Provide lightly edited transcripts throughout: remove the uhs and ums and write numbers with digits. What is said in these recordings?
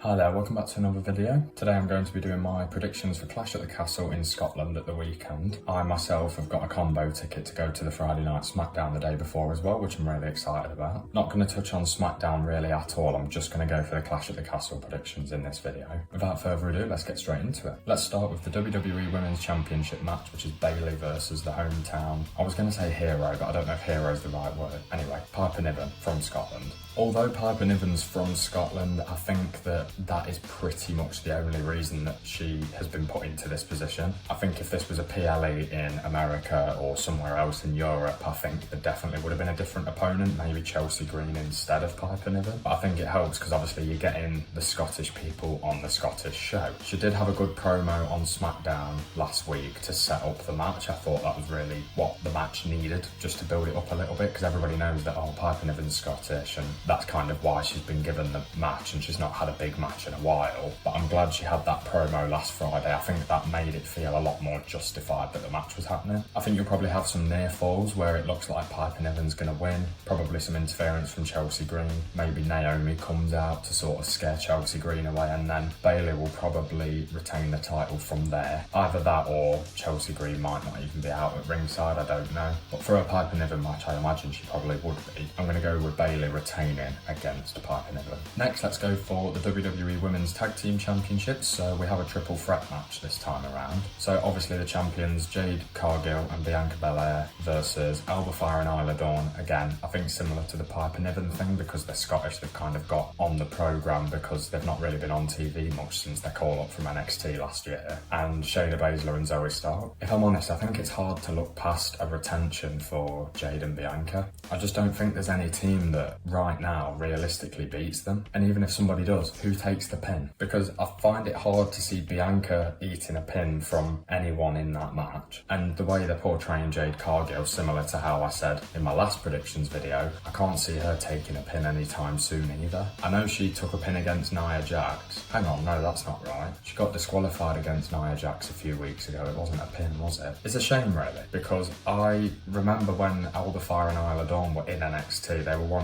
Hi there, welcome back to another video. Today I'm going to be doing my predictions for Clash at the Castle in Scotland at the weekend. I myself have got a combo ticket to go to the Friday night SmackDown the day before as well, which I'm really excited about. Not going to touch on SmackDown really at all, I'm just going to go for the Clash at the Castle predictions in this video. Without further ado, let's get straight into it. Let's start with the WWE Women's Championship match, which is Bayley versus the hometown. I was going to say hero, but I don't know if hero is the right word. Anyway, Piper Niven from Scotland. Although Piper Niven's from Scotland, I think that is pretty much the only reason that she has been put into this position. I think if this was a PLE in America or somewhere else in Europe, I think there definitely would have been a different opponent, maybe Chelsea Green instead of Piper Niven. But I think it helps because obviously you're getting the Scottish people on the Scottish show. She did have a good promo on SmackDown last week to set up the match. I thought that was really what the match needed, just to build it up a little bit, because everybody knows that, oh, Piper Niven's Scottish, and that's kind of why she's been given the match, and she's not had a big match in a while. But I'm glad she had that promo last Friday. I think that made it feel a lot more justified that the match was happening. I think you'll probably have some near falls where it looks like Piper Niven's going to win, probably some interference from Chelsea Green. Maybe Naomi comes out to sort of scare Chelsea Green away, and then Bayley will probably retain the title from there. Either that or Chelsea Green might not even be out at ringside, I don't know. But for a Piper Niven match, I imagine she probably would be. I'm going to go with Bayley retaining against Piper Niven. Next, let's go for the WWE Women's Tag Team Championships. So we have a triple threat match this time around. So obviously the champions Jade Cargill and Bianca Belair versus Alba Fyre and Isla Dawn. Again, I think similar to the Piper Niven thing, because they're Scottish, they've kind of got on the programme because they've not really been on TV much since their call up from NXT last year. And Shayna Baszler and Zoe Stark. If I'm honest, I think it's hard to look past a retention for Jade and Bianca. I just don't think there's any team that right now realistically beats them. And even if somebody does, who takes the pin? Because I find it hard to see Bianca eating a pin from anyone in that match. And the way they're portraying Jade Cargill, similar to how I said in my last predictions video, I can't see her taking a pin anytime soon either. I know she took a pin against Nia Jax. Hang on, no, that's not right. She got disqualified against Nia Jax a few weeks ago. It wasn't a pin, was it? It's a shame, really, because I remember when Alba Fyre and Isla Dawn were in NXT, they were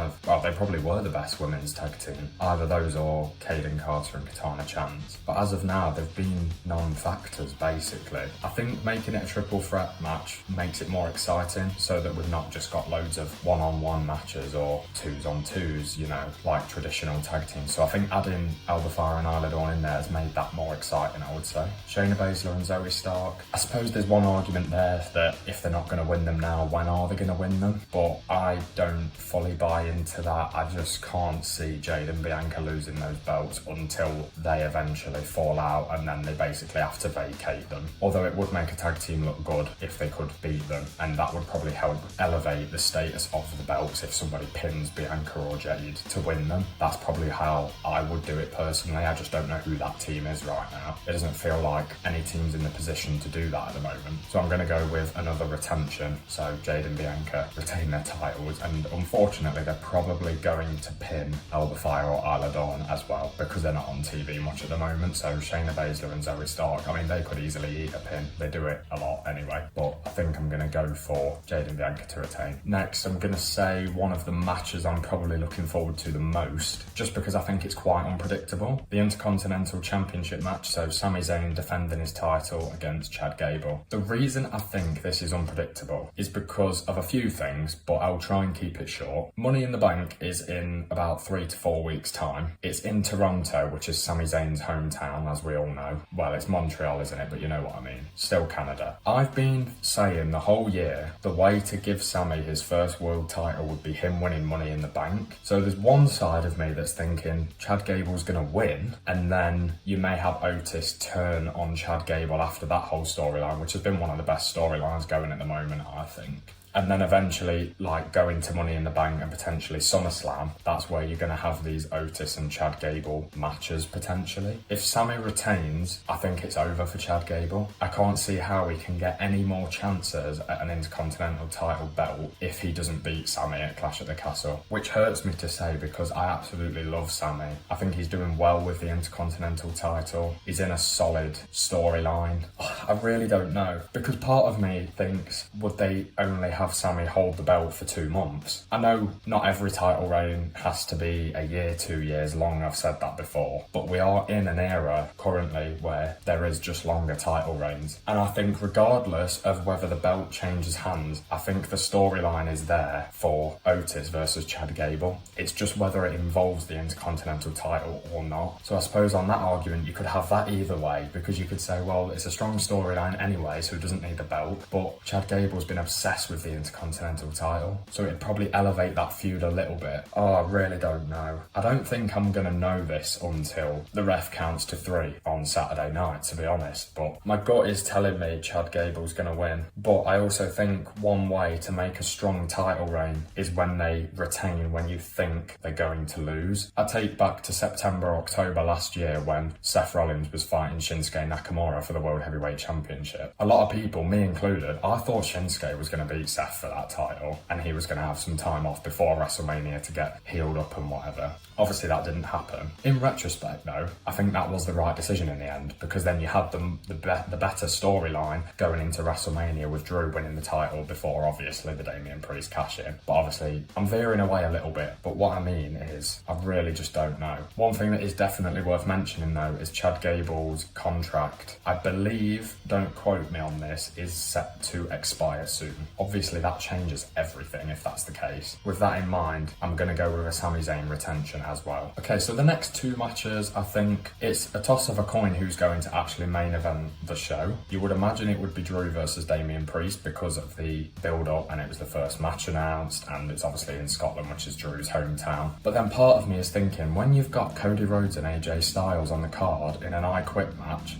they probably were the best women's tag team. Either those or Kaden Carter and Katana Chance. But as of now, they've been non-factors, basically. I think making it a triple threat match makes it more exciting, so that we've not just got loads of one-on-one matches or twos-on-twos, you know, like traditional tag teams. So I think adding Alba Fyre and Isla Dawn in there has made that more exciting, I would say. Shayna Baszler and Zoe Stark. I suppose there's one argument there that if they're not going to win them now, when are they going to win them? But I don't fully buy into that. I just can't see Jade and Bianca losing those belts until they eventually fall out, and then they basically have to vacate them. Although it would make a tag team look good if they could beat them, and that would probably help elevate the status of the belts if somebody pins Bianca or Jade to win them. That's probably how I would do it personally. I just don't know who that team is right now. It doesn't feel like any team's in the position to do that at the moment. So I'm going to go with another retention. So Jade and Bianca retain their titles, and unfortunately they're probably going to pin Alba Fyre or Isla Dawn as well, because they're not on TV much at the moment. So Shayna Baszler and Zoe Stark, I mean, they could easily eat a pin. They do it a lot anyway. But I think I'm going to go for Jade and Bianca to retain. Next, I'm going to say one of the matches I'm probably looking forward to the most, just because I think it's quite unpredictable. The Intercontinental Championship match, so Sami Zayn defending his title against Chad Gable. The reason I think this is unpredictable is because of a few things, but I'll try and keep it short. Money in the Bank is in about 3 to 4 weeks' time. It's in Toronto, which is Sami Zayn's hometown, as we all know. Well, it's Montreal, isn't it? But you know what I mean. Still Canada. I've been saying the whole year, the way to give Sami his first world title would be him winning Money in the Bank. So there's one side of me that's thinking Chad Gable's going to win, and then you may have Otis turn on Chad Gable after that whole storyline, which has been one of the best storylines going at the moment, I think. And then eventually, like, go into Money in the Bank and potentially SummerSlam. That's where you're going to have these Otis and Chad Gable matches, potentially. If Sami retains, I think it's over for Chad Gable. I can't see how he can get any more chances at an Intercontinental title belt if he doesn't beat Sami at Clash at the Castle. Which hurts me to say, because I absolutely love Sami. I think he's doing well with the Intercontinental title. He's in a solid storyline. I really don't know. Because part of me thinks, would they only have have Sammy hold the belt for 2 months. I know not every title reign has to be a year, 2 years long, I've said that before, but we are in an era currently where there is just longer title reigns. And I think regardless of whether the belt changes hands, I think the storyline is there for Otis versus Chad Gable. It's just whether it involves the Intercontinental title or not. So I suppose on that argument, you could have that either way, because you could say, well, it's a strong storyline anyway, so it doesn't need the belt, but Chad Gable's been obsessed with the Intercontinental title, so it'd probably elevate that feud a little bit. Oh, I really don't know. I don't think I'm gonna know this until the ref counts to 3 on Saturday night, to be honest, but my gut is telling me Chad Gable's gonna win. But I also think one way to make a strong title reign is when they retain when you think they're going to lose. I take back to September, October last year when Seth Rollins was fighting Shinsuke Nakamura for the World Heavyweight Championship. A lot of people, me included, I thought Shinsuke was going to beat Seth for that title and he was going to have some time off before WrestleMania to get healed up and whatever. Obviously that didn't happen. In retrospect though, I think that was the right decision in the end, because then you had the better storyline going into WrestleMania with Drew winning the title before obviously the Damian Priest cash in. But obviously I'm veering away a little bit, but what I mean is I really just don't know. One thing that is definitely worth mentioning though is Chad Gable's contract. I believe, don't quote me on this, is set to expire soon. Obviously that changes everything if that's the case. With that in mind, I'm going to go with a Sami Zayn retention as well. Okay, so the next 2 matches, I think it's a toss of a coin who's going to actually main event the show. You would imagine it would be Drew versus Damian Priest because of the build-up, and it was the first match announced, and it's obviously in Scotland, which is Drew's hometown. But then part of me is thinking, when you've got Cody Rhodes and AJ Styles on the card in an I Quit match,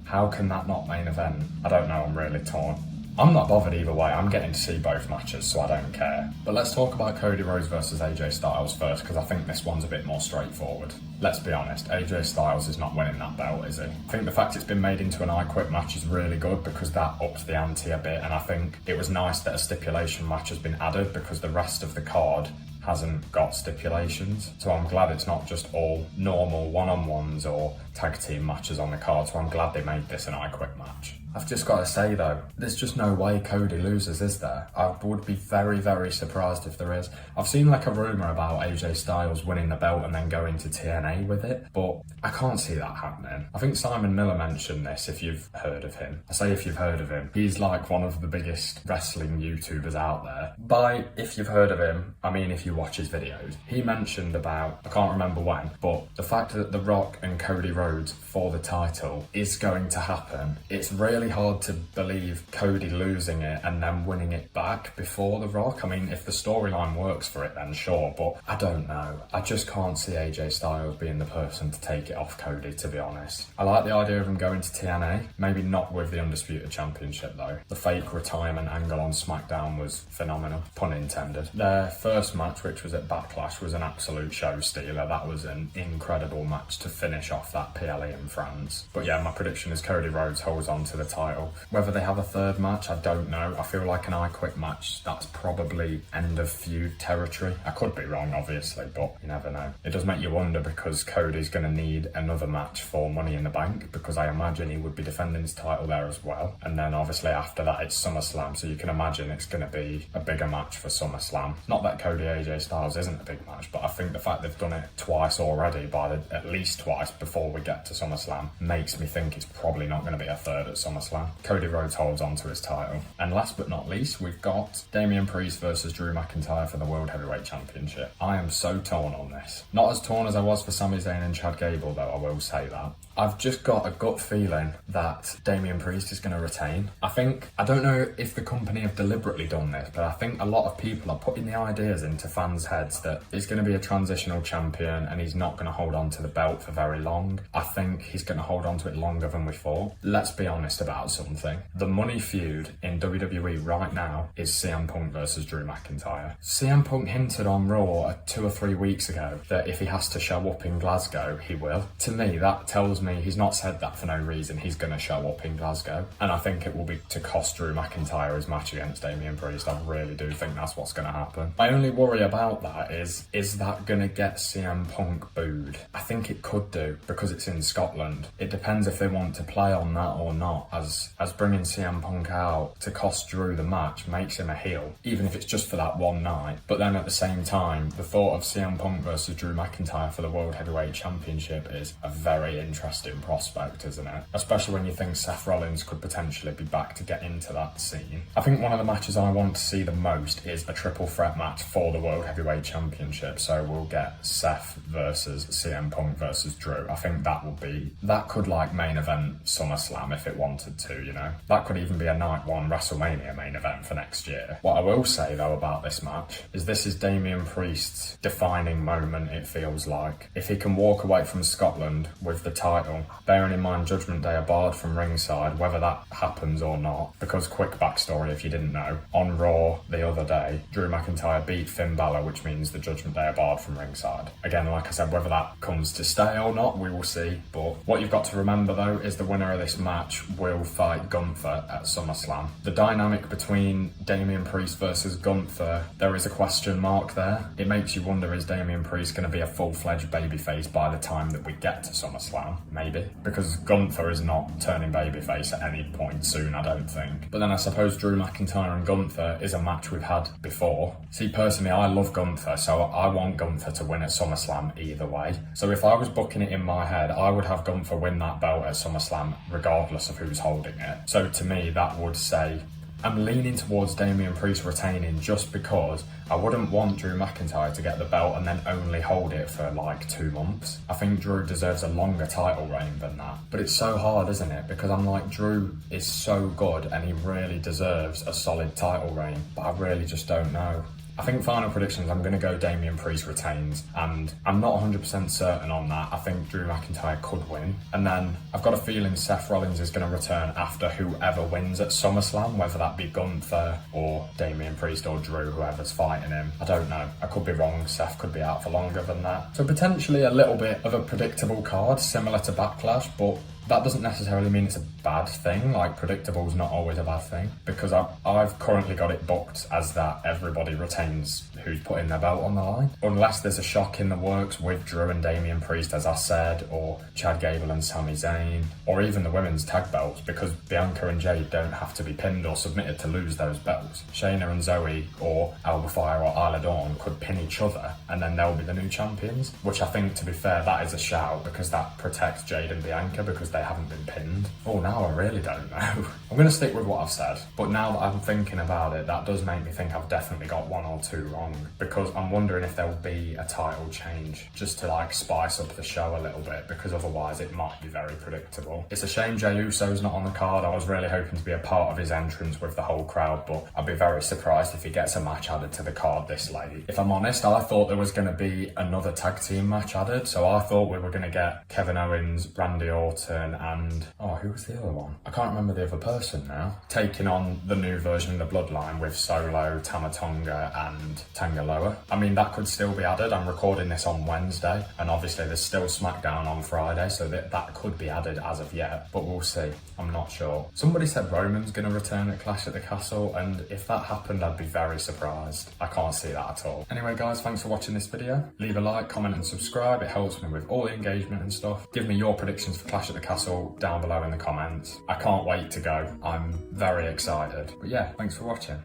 how can that not main event? I don't know, I'm really torn. I'm not bothered either way, I'm getting to see both matches, so I don't care. But let's talk about Cody Rhodes versus AJ Styles first, because I think this one's a bit more straightforward. Let's be honest, AJ Styles is not winning that belt, is he? I think the fact it's been made into an I Quit match is really good because that ups the ante a bit, and I think it was nice that a stipulation match has been added because the rest of the card hasn't got stipulations. So I'm glad it's not just all normal one-on-ones or tag team matches on the card, so I'm glad they made this an I Quit match. I've just got to say though, there's just no way Cody loses, is there? I would be very, very surprised if there is. I've seen like a rumour about AJ Styles winning the belt and then going to TNA with it, but I can't see that happening. I think Simon Miller mentioned this, if you've heard of him. I say if you've heard of him. He's like one of the biggest wrestling YouTubers out there. By if you've heard of him, I mean if you watch his videos. He mentioned about, I can't remember when, but the fact that The Rock and Cody Rhodes for the title is going to happen. It's really hard to believe Cody losing it and then winning it back before The Rock. I mean, if the storyline works for it, then sure, but I don't know. I just can't see AJ Styles being the person to take it off Cody, to be honest. I like the idea of him going to TNA, maybe not with the Undisputed Championship though. The fake retirement angle on SmackDown was phenomenal, pun intended. Their first match, which was at Backlash, was an absolute show stealer. That was an incredible match to finish off that PLE in France. But yeah, my prediction is Cody Rhodes holds on to the title. Whether they have a third match, I don't know. I feel like an I Quit match, that's probably end of feud territory. I could be wrong, obviously, but you never know. It does make you wonder because Cody's going to need another match for Money in the Bank, because I imagine he would be defending his title there as well. And then obviously after that it's SummerSlam, so you can imagine it's going to be a bigger match for SummerSlam. Not that Cody AJ Styles isn't a big match, but I think the fact they've done it twice already, at least twice before we get to SummerSlam, makes me think it's probably not going to be a third at SummerSlam. Cody Rhodes holds on to his title. And last but not least, we've got Damian Priest versus Drew McIntyre for the World Heavyweight Championship. I am so torn on this. Not as torn as I was for Sami Zayn and Chad Gable though, I will say that. I've just got a gut feeling that Damian Priest is going to retain. I don't know if the company have deliberately done this, but I think a lot of people are putting the ideas into fans' heads that he's going to be a transitional champion and he's not going to hold on to the belt for very long. I think he's going to hold on to it longer than we thought. Let's be honest about something. The money feud in WWE right now is CM Punk versus Drew McIntyre. CM Punk hinted on Raw 2 or 3 weeks ago that if he has to show up in Glasgow, he will. To me, that tells me he's not said that for no reason. He's going to show up in Glasgow, and I think it will be to cost Drew McIntyre his match against Damian Priest. I really do think that's what's going to happen. My only worry about that is that going to get CM Punk booed? I think it could do, because it's in Scotland. It depends if they want to play on that or not. as bringing CM Punk out to cost Drew the match makes him a heel, even if it's just for that one night. But then at the same time, the thought of CM Punk versus Drew McIntyre for the World Heavyweight Championship is a very interesting prospect, isn't it? Especially when you think Seth Rollins could potentially be back to get into that scene. I think one of the matches I want to see the most is a triple threat match for the World Heavyweight Championship. So we'll get Seth versus CM Punk versus Drew. I think that could like main event SummerSlam if it wanted to, you know. That could even be a night one WrestleMania main event for next year. What I will say though about this match is this is Damian Priest's defining moment, it feels like. If he can walk away from Scotland with the title, bearing in mind Judgment Day are barred from ringside, whether that happens or not, because quick backstory if you didn't know, on Raw the other day, Drew McIntyre beat Finn Balor, which means the Judgment Day are barred from ringside. Again, like I said, whether that comes to stay or not, we will see. But what you've got to remember though is the winner of this match will fight Gunther at SummerSlam. The dynamic between Damian Priest versus Gunther, there is a question mark there. It makes you wonder, is Damian Priest going to be a full-fledged babyface by the time that we get to SummerSlam? Maybe. Because Gunther is not turning babyface at any point soon, I don't think. But then I suppose Drew McIntyre and Gunther is a match we've had before. See, personally, I love Gunther, so I want Gunther to win at SummerSlam either way. So if I was booking it in my head, I would have Gunther win that belt at SummerSlam regardless of who's holding it. So to me, that would say I'm leaning towards Damian Priest retaining just because I wouldn't want Drew McIntyre to get the belt and then only hold it for like 2 months. I think Drew deserves a longer title reign than that. But it's so hard, isn't it? Because I'm like, Drew is so good and he really deserves a solid title reign, but I really just don't know. I think final predictions, I'm going to go Damian Priest retains, and I'm not 100% certain on that. I think Drew McIntyre could win. And then I've got a feeling Seth Rollins is going to return after whoever wins at SummerSlam, whether that be Gunther or Damian Priest or Drew, whoever's fighting him. I don't know. I could be wrong. Seth could be out for longer than that. So potentially a little bit of a predictable card, similar to Backlash, but that doesn't necessarily mean it's a bad thing. Like, predictable is not always a bad thing, because I've currently got it booked as that everybody retains who's putting their belt on the line, unless there's a shock in the works with Drew and Damian Priest, as I said, or Chad Gable and Sami Zayn, or even the women's tag belts, because Bianca and Jade don't have to be pinned or submitted to lose those belts. Shayna and Zoe or Alba Fire or Isla Dawn could pin each other and then they'll be the new champions, which I think, to be fair, that is a shout, because that protects Jade and Bianca because they haven't been pinned. Oh, now I really don't know. I'm going to stick with what I've said, but now that I'm thinking about it, that does make me think I've definitely got 1 or 2 wrong, because I'm wondering if there'll be a title change just to like spice up the show a little bit, because otherwise it might be very predictable. It's a shame Jey Uso's not on the card. I was really hoping to be a part of his entrance with the whole crowd, but I'd be very surprised if he gets a match added to the card this late. If I'm honest, I thought there was going to be another tag team match added, so I thought we were going to get Kevin Owens, Randy Orton, and who was the other one? I can't remember the other person now. Taking on the new version of the Bloodline with Solo, Tama Tonga, and Tangaloa. I mean, that could still be added. I'm recording this on Wednesday, and obviously there's still SmackDown on Friday, so that could be added as of yet, but we'll see. I'm not sure. Somebody said Roman's going to return at Clash at the Castle, and if that happened, I'd be very surprised. I can't see that at all. Anyway, guys, thanks for watching this video. Leave a like, comment, and subscribe. It helps me with all the engagement and stuff. Give me your predictions for Clash at the Castle down below in the comments. I can't wait to go. I'm very excited. But yeah, thanks for watching.